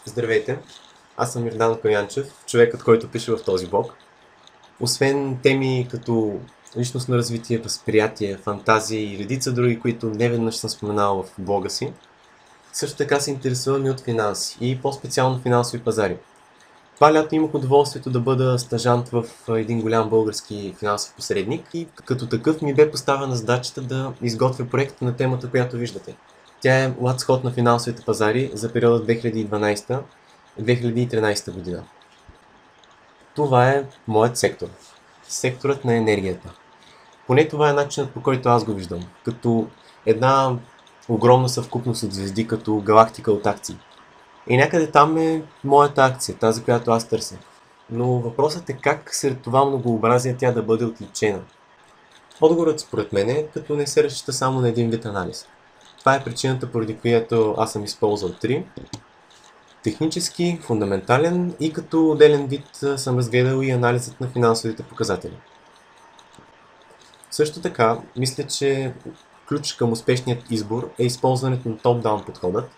Здравейте, аз съм Йордан Коянчев, човекът, който пише в този блог. Освен теми като личностно развитие, възприятие, фантазии и редица други, които неведнъж съм споменал в блога си, също така се интересувам и от финанси и по-специално финансови пазари. Това лято имах удоволствието да бъда стажант в един голям български финансов посредник и като такъв ми бе поставена задачата да изготвя проект на темата, която виждате. Тя е What's Hot на финансовите пазари за периода 2012-2013 година. Това е моят сектор. Секторът на енергията. Поне това е начинът, по който аз го виждам. Като една огромна съвкупност от звезди, като галактика от акции. И някъде там е моята акция, тази, която аз търся. Но въпросът е как сред това многообразие тя да бъде отличена. Отговорът според мен е, като не се разчита само на един вид анализ. Това е причината, поради която аз съм използвал три. Технически, фундаментален и като отделен вид съм разгледал и анализът на финансовите показатели. Също така, мисля, че ключ към успешният избор е използването на топ-даун подходът.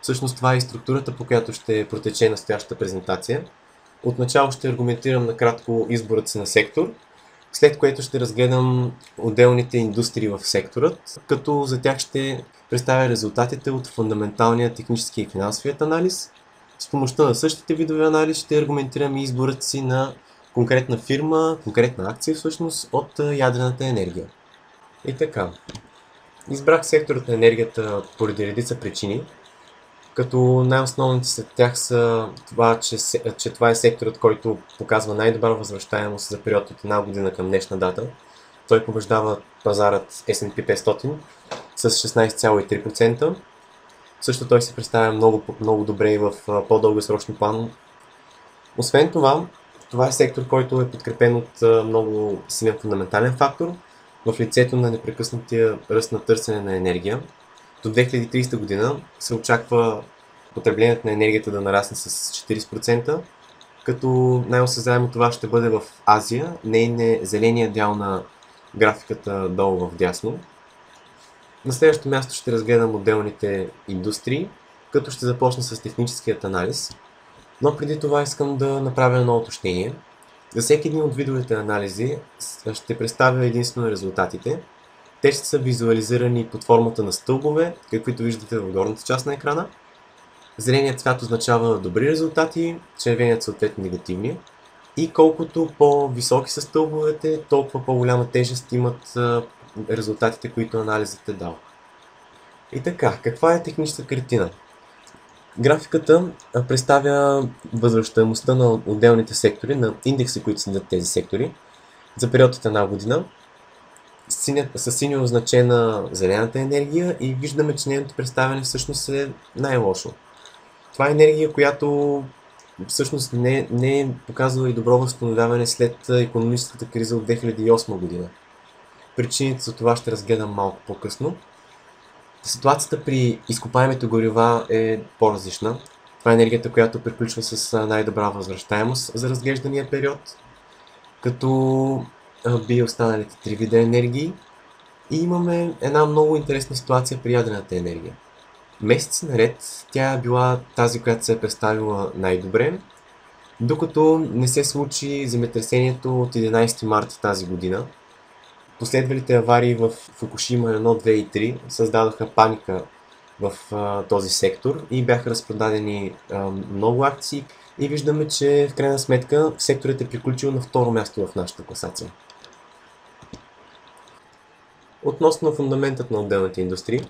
Всъщност това е и структурата, по която ще протече настоящата презентация. Отначало ще аргументирам накратко изборът си на сектор, след което ще разгледам отделните индустрии в секторът, като за тях ще представя резултатите от фундаменталния технически и финансовият анализ. С помощта на същите видове анализ ще аргументирам и изборът си на конкретна фирма, конкретна акция всъщност от ядрената енергия. И така, избрах секторът на енергията поради редица причини, като най-основните след тях са това, че това е секторът, който показва най-добра възвръщаемост за период от една година към днешна дата. Той побеждава пазарът S&P 500 с 16,3%. Също той се представя много добре и в по-дългосрочни план. Освен това, това е сектор, който е подкрепен от много силен фундаментален фактор в лицето на непрекъснатия ръст на търсене на енергия. До 2030 година се очаква потреблението на енергията да нарасне с 40%, като най-осезаемо това ще бъде в Азия, нейн е зеления дял на графиката долу в дясно. На следващото място ще разгледам отделните индустрии, като ще започна с техническият анализ, но преди това искам да направя едно уточнение. За всеки един от видовете анализи ще представя единствено резултатите. Те ще са визуализирани под формата на стълбове, каквито виждате в горната част на екрана. Зеленият цвят означава добри резултати, червеният съответно негативни. И колкото по-високи са стълбовете, толкова по-голяма тежест имат резултатите, които анализът е дал. И така, каква е техническа картина? Графиката представя възвръщаемостта на отделните сектори, на индекси, които следят тези сектори, за период от една година. Със синьо означена зелената енергия и виждаме, че нейното представяне всъщност е най-лошо. Това е енергия, която всъщност не е показала и добро възстановяване след икономическата криза от 2008 година. Причините за това ще разгледам малко по-късно. Ситуацията при изкопаемите горива е по-различна. Това е енергията, която приключва с най-добра възвръщаемост за разглеждания период, като би останалите три вида енергии. И имаме една много интересна ситуация при ядрената енергия. Месеци наред тя е била тази, която се е представила най-добре, докато не се случи земетресението от 11 марта тази година. Последвалите аварии в Фукушима 1, 2 и 3 създадоха паника в този сектор и бяха разпродадени много акции. И виждаме, че в крайна сметка секторът е приключил на второ място в нашата класация. Относно фундаментът на отделните индустрии,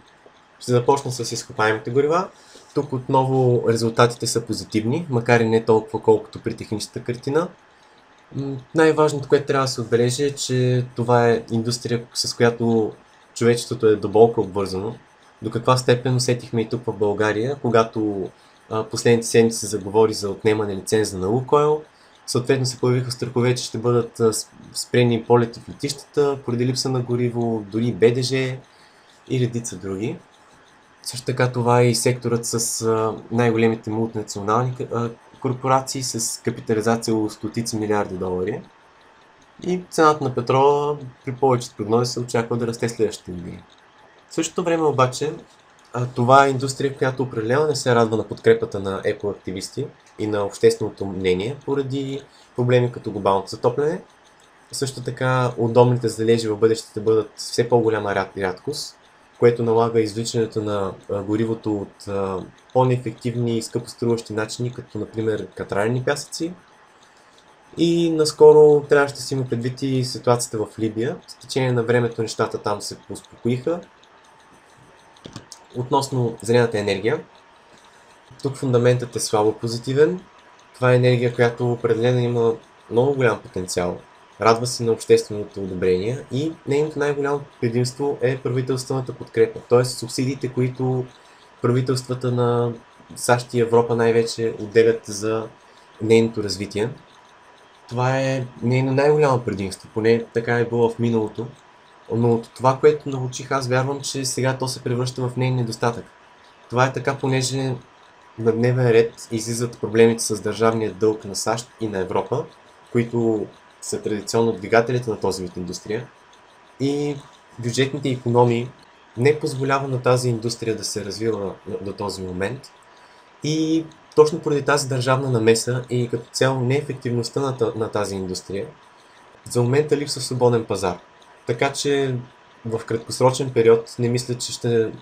ще започна с изкопаемите горива. Тук отново резултатите са позитивни, макар и не толкова колкото при техническата картина. Най-важното, което трябва да се отбележи е, че това е индустрия, с която човечеството е дълбоко обвързано. До каква степен усетихме и тук в България, когато последните седмици се заговори за отнемане лиценза на Лукойл. Съответно се появиха страхове, че ще бъдат спрени полети в летищата, поради липса на гориво, дори БДЖ и редица други. Също така това е и секторът с най-големите мултинационални корпорации с капитализация от стотици милиарди долари. И цената на петрола при повечето прогнози се очаква да расте следващите години. В същото време обаче Това е индустрия, която определено не се радва на подкрепата на екоактивисти и на общественото мнение поради проблеми като глобалното затопляне. Също така удобните залежи в бъдеще ще бъдат все по-голяма рядкост, което налага извличането на горивото от по-неефективни и скъпоструващи начини, като например катрални пясъци. И наскоро трябваше да си има предвид и ситуацията в Либия. С течение на времето нещата там се успокоиха. Относно зелената енергия, тук фундаментът е слабо позитивен. Това е енергия, която определено има много голям потенциал. Радва се на общественото одобрение и нейното най-голямо предимство е правителствената подкрепа, т.е. субсидиите, които правителствата на САЩ и Европа най-вече отделят за нейното развитие. Това е нейно най-голямо предимство, поне така е било в миналото. Но това, което научих, аз вярвам, че сега то се превръща в нейн недостатък. Това е така, понеже на дневен ред излизат проблемите с държавния дълг на САЩ и на Европа, които са традиционно двигателите на този вид индустрия. И бюджетните икономии не позволява на тази индустрия да се развива до този момент. И точно поради тази държавна намеса и като цяло неефективността на тази индустрия, за момента липсва свободен пазар. Така че в краткосрочен период не мисля, че ще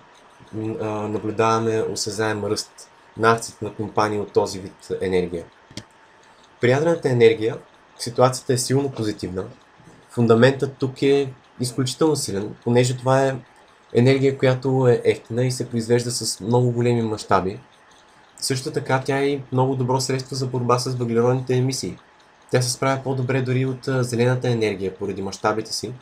наблюдаваме осезаем ръст на акциите на компании от този вид енергия. При ядрената енергия ситуацията е силно позитивна. Фундаментът тук е изключително силен, понеже това е енергия, която е ефтина и се произвежда с много големи мащаби. Също така тя е много добро средство за борба с въглеродните емисии. Тя се справя по-добре дори от зелената енергия поради мащабите си.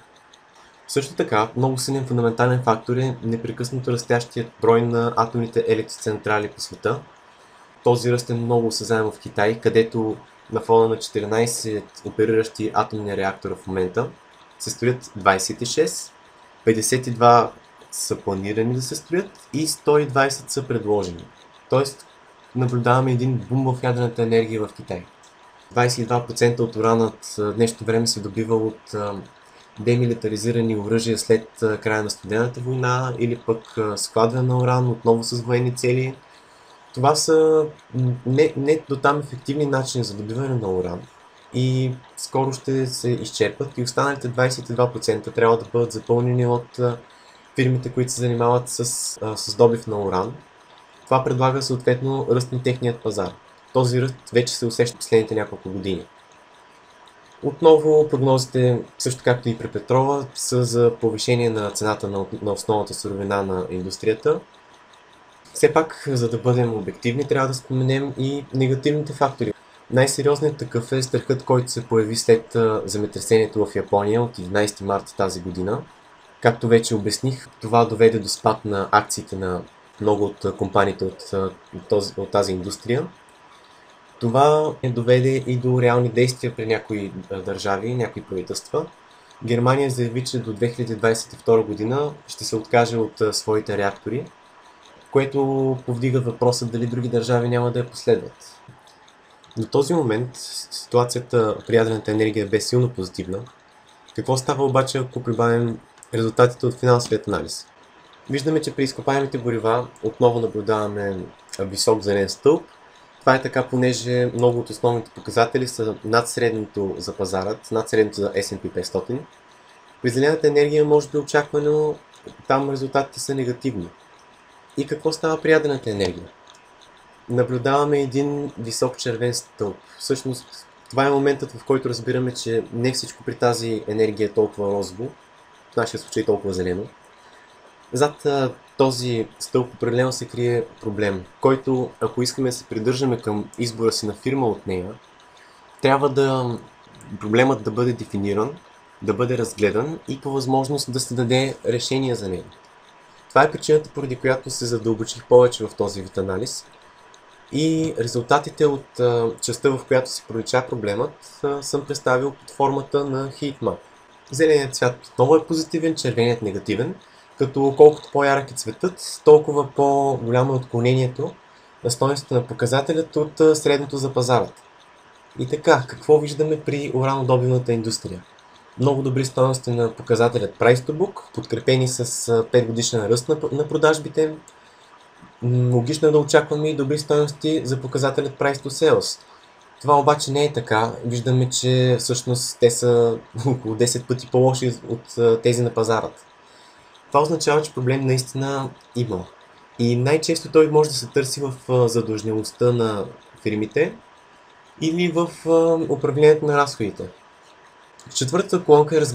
Също така, много силен фундаментален фактор е непрекъснато растящият брой на атомните електроцентрали по света. Този ръст е много осезаем в Китай, където на фона на 14 опериращи атомни реактора в момента се строят 26, 52 са планирани да се строят и 120 са предложени. Тоест, наблюдаваме един бум в ядрената енергия в Китай. 22% от уранът в днешното време се добива от демилитаризирани оръжия след края на Студената война или пък складване на уран отново с военни цели. Това са не до там ефективни начини за добиване на уран и скоро ще се изчерпат и останалите 22% трябва да бъдат запълнени от фирмите, които се занимават с добив на уран. Това предлага съответно ръст на техният пазар. Този ръст вече се усеща в последните няколко години. Отново прогнозите, също както и при петрола, са за повишение на цената на основната суровина на индустрията. Все пак, за да бъдем обективни, трябва да споменем и негативните фактори. Най-сериозният такъв е страхът, който се появи след земетресението в Япония от 11 марта тази година. Както вече обясних, това доведе до спад на акциите на много от компаниите от тази индустрия. Това доведе и до реални действия при някои държави, някои правителства. Германия заяви, че до 2022 година ще се откаже от своите реактори, което повдига въпроса дали други държави няма да я последват. До този момент ситуацията при ядрената енергия бе силно позитивна. Какво става обаче, ако прибавим резултатите от финансовият анализ? Виждаме, че при изкопаемите горива отново наблюдаваме висок зелен стълб. Това е така, понеже много от основните показатели са над средното за пазарът, над средното за S&P 500. При зелената енергия може да е очаквано, там резултатите са негативни. И какво става при ядрената енергия? Наблюдаваме един висок червен стълб. Всъщност, това е моментът, в който разбираме, че не всичко при тази енергия е толкова розово, в нашия случай толкова зелено. Зад този стълб определено се крие проблем, който, ако искаме да се придържаме към избора си на фирма от нея, трябва проблемът да бъде дефиниран, да бъде разгледан и по възможност да се даде решение за него. Това е причината, поради която се задълбочих повече в този вид анализ и резултатите от частта, в която се пролича проблемът, съм представил под формата на heatmap. Зеленият цвят отново е позитивен, червеният негативен, като колкото по-ярък е цветът, толкова по-голямо е отклонението на стойността на показателят от средното за пазарът. И така, какво виждаме при уранодобивната индустрия? Много добри стойности на показателят Price to Book, подкрепени с 5 годишен ръст на продажбите, логично е да очакваме и добри стойности за показателят Price to Sales. Това обаче не е така. Виждаме, че всъщност те са около 10 пъти по-лоши от тези на пазарът. Това означава, че проблем наистина има. И най-често той може да се търси в задлъжнялостта на фирмите или в управлението на разходите. В четвъртата колонка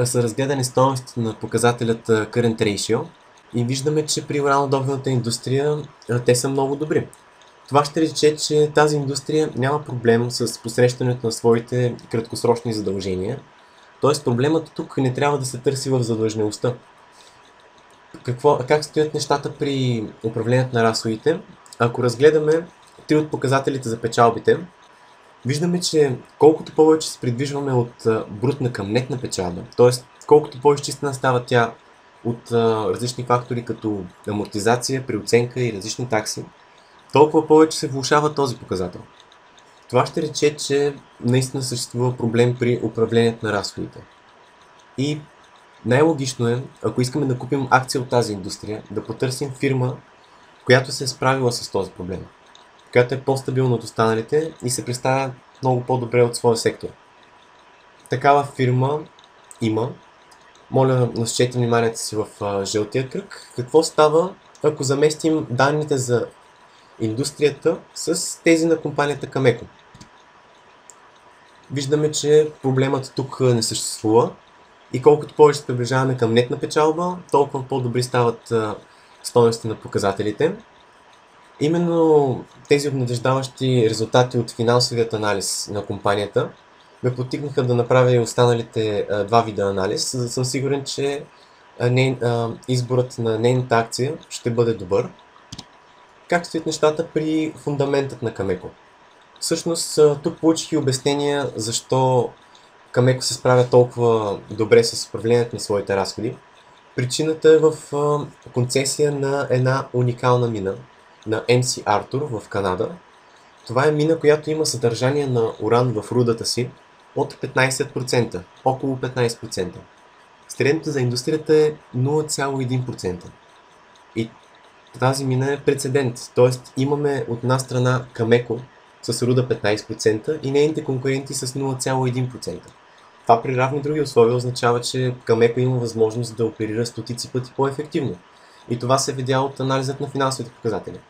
са разгледани стойностите на показателят Current Ratio и виждаме, че при уранодобивната индустрия те са много добри. Това ще рече, че тази индустрия няма проблем с посрещането на своите краткосрочни задължения. Тоест проблемът тук не трябва да се търси в задлъжнялостта. Как стоят нещата при управлението на разходите? Ако разгледаме три от показателите за печалбите, виждаме, че колкото повече се придвижваме от брутна към нетна печалба, т.е. колкото по-изчистена става тя от различни фактори като амортизация, преоценка и различни такси, толкова повече се влошава този показател. Това ще рече, че наистина съществува проблем при управлението на разходите. И най-логично е, ако искаме да купим акция от тази индустрия, да потърсим фирма, която се е справила с този проблем, която е по-стабилна от останалите и се представя много по-добре от своя сектор. Такава фирма има. Моля, насочете вниманието си в жълтия кръг. Какво става, ако заместим данните за индустрията с тези на компанията Cameco? Виждаме, че проблемът тук не съществува и колкото повече се приближаваме към нетна печалба, толкова по-добри стават стойности на показателите. Именно тези обнадеждаващи резултати от финансовият анализ на компанията ме подтикнаха да направя и останалите два вида анализ, за да съм сигурен, че изборът на нейната акция ще бъде добър. Как стоят нещата при фундаментът на Cameco? Всъщност тук получих и обяснения защо Cameco се справя толкова добре с управлението на своите разходи. Причината е в концесия на една уникална мина на MC Arthur в Канада. Това е мина, която има съдържание на уран в рудата си от 15%, около 15%. Средното за индустрията е 0,1%. И тази мина е прецедент, т.е. имаме от една страна Cameco с руда 15% и нейните конкуренти с 0,1%. Това при равни други условия означава, че Cameco има възможност да оперира стотици пъти по-ефективно. И това се видя от анализът на финансовите показатели.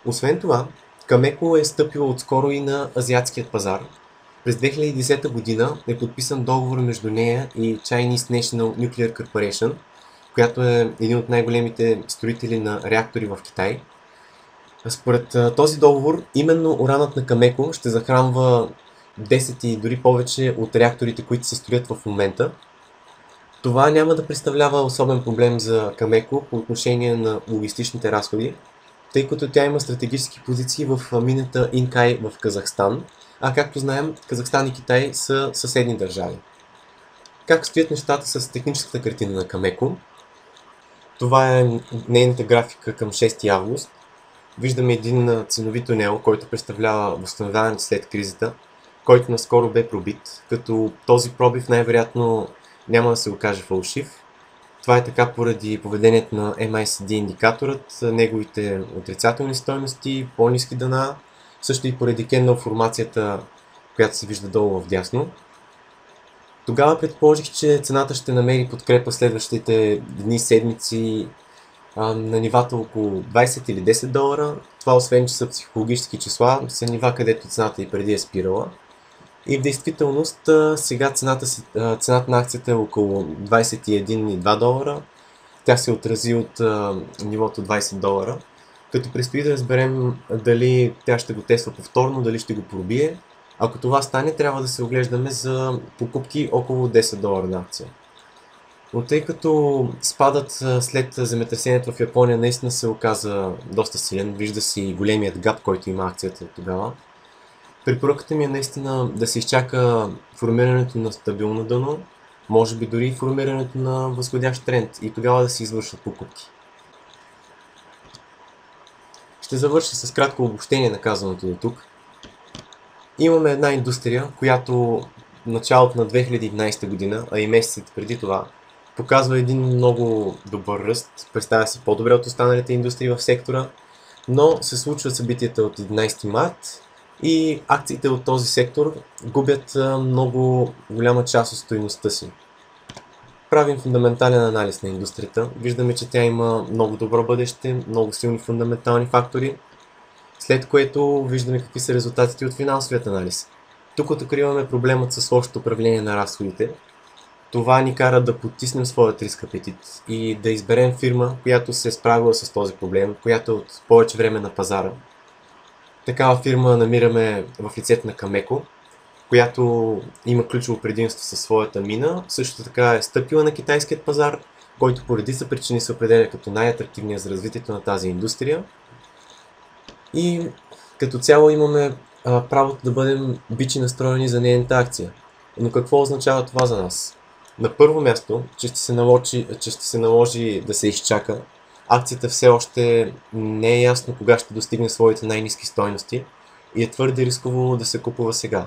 Освен това, Cameco е стъпила отскоро и на азиатският пазар. През 2010 година е подписан договор между нея и Chinese National Nuclear Corporation, която е един от най-големите строители на реактори в Китай. Според този договор, именно уранът на Cameco ще захранва 10 и дори повече от реакторите, които се строят в момента. Това няма да представлява особен проблем за Cameco по отношение на логистичните разходи, тъй като тя има стратегически позиции в мината Инкай в Казахстан, а както знаем, Казахстан и Китай са съседни държави. Как стоят нещата с техническата картина на Cameco? Това е нейната графика към 6 август. Виждаме един ценови тунел, който представлява възстановяването след кризата, който наскоро бе пробит, като този пробив най-вероятно няма да се окаже фалшив. Това е така поради поведението на MACD индикаторът, неговите отрицателни стойности, по-ниски дана, също и поради кендъл формацията, която се вижда долу в дясно. Тогава предположих, че цената ще намери подкрепа следващите дни, седмици на нивата около 20 или 10 долара. Това, освен че са психологически числа, са нива, където цената и преди е спирала. И в действителност сега цената на акцията е около 21,2 долара. Тя се отрази от нивото 20 долара. Като предстои да разберем дали тя ще го тества повторно, дали ще го пробие. Ако това стане, трябва да се оглеждаме за покупки около 10 долара на акция. Но тъй като спадът след земетресението в Япония наистина се оказа доста силен, вижда си големият гап, който има акцията тогава, препоръката ми е наистина да се изчака формирането на стабилно дъно, може би дори формирането на възходящ тренд и тогава да се извършват покупки. Ще завърша с кратко обобщение на казаното до тук. Имаме една индустрия, която в началото на 2011 година, а и месеците преди това, показва един много добър ръст, представя се по-добре от останалите индустрии в сектора, но се случват събитията от 11 март и акциите от този сектор губят много голяма част от стойността си. Правим фундаментален анализ на индустрията. Виждаме, че тя има много добро бъдеще, много силни фундаментални фактори, след което виждаме какви са резултатите от финансовият анализ. Тук откриваме проблемът с лошото управление на разходите. Това ни кара да потиснем своят риск апетит и да изберем фирма, която се е справила с този проблем, която е от повече време на пазара. Такава фирма намираме в лицето на Cameco, която има ключово предимство със своята мина. Също така е стъпила на китайският пазар, който по редица причини се определя като най-атрактивният за развитието на тази индустрия. И като цяло имаме правото да бъдем бичи настроени за нейната акция. Но какво означава това за нас? На първо място, че ще се наложи да се изчака. Акцията все още не е ясно кога ще достигне своите най-ниски стойности и е твърде рисково да се купува сега.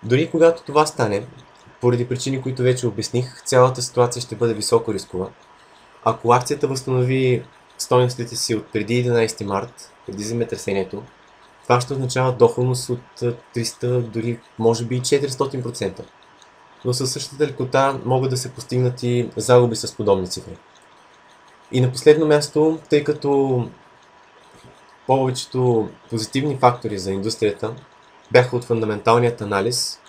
Дори когато това стане, поради причини, които вече обясних, цялата ситуация ще бъде високо рискова. Ако акцията възстанови стойностите си от преди 11 март, преди земетресението, това ще означава доходност от 300, дори може би и 400%. Но със същата лекота могат да се постигнат и загуби с подобни цифри. И на последно място, тъй като повечето позитивни фактори за индустрията бяха от фундаменталният анализ,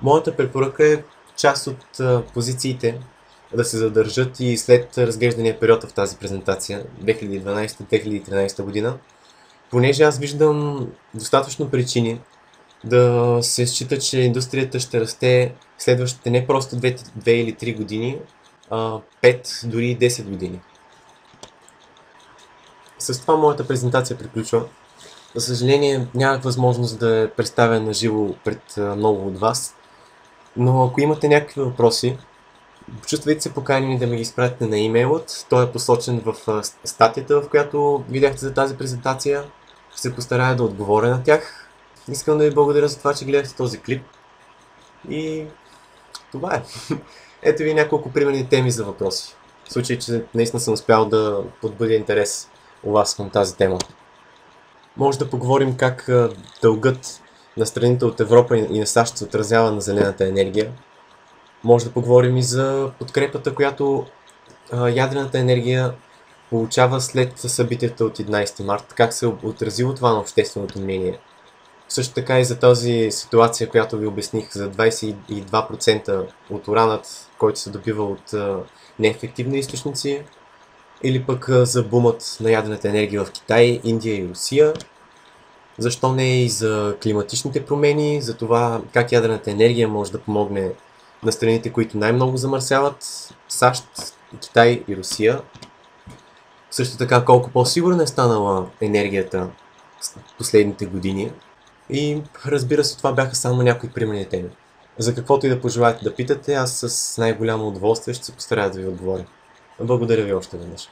моята препоръка е част от позициите да се задържат и след разглеждания период в тази презентация 2012-2013 година, понеже аз виждам достатъчно причини да се счита, че индустрията ще расте следващите не просто 2 или 3 години, а 5, дори 10 години. С това моята презентация приключва. За съжаление нямах възможност да я представя на живо пред много от вас, но ако имате някакви въпроси, чувствайте се поканени да ми ги изпратите на имейлът. Той е посочен в статията, в която видяхте за тази презентация. Ще се постарая да отговоря на тях. Искам да ви благодаря за това, че гледахте този клип. И това е. Ето ви няколко примерни теми за въпроси. В случай, че наистина съм успял да подбудя интерес у вас към тази тема. Може да поговорим как дългът на страните от Европа и на САЩ се отразява на зелената енергия. Може да поговорим и за подкрепата, която ядрената енергия получава след събитията от 11 март, как се отразило това на общественото мнение. Също така и за тази ситуация, която ви обясних, за 22% от уранът, който се добива от неефективни източници, или пък за бумът на ядрената енергия в Китай, Индия и Русия. Защо не и за климатичните промени, за това как ядрената енергия може да помогне на страните, които най-много замърсяват, САЩ, Китай и Русия. Също така колко по-сигурна е станала енергията в последните години. И разбира се, това бяха само някои примерни теми. За каквото и да пожелаете да питате, аз с най-голямо удоволствие ще се постарая да ви отговоря. Благодаря ви още веднъж.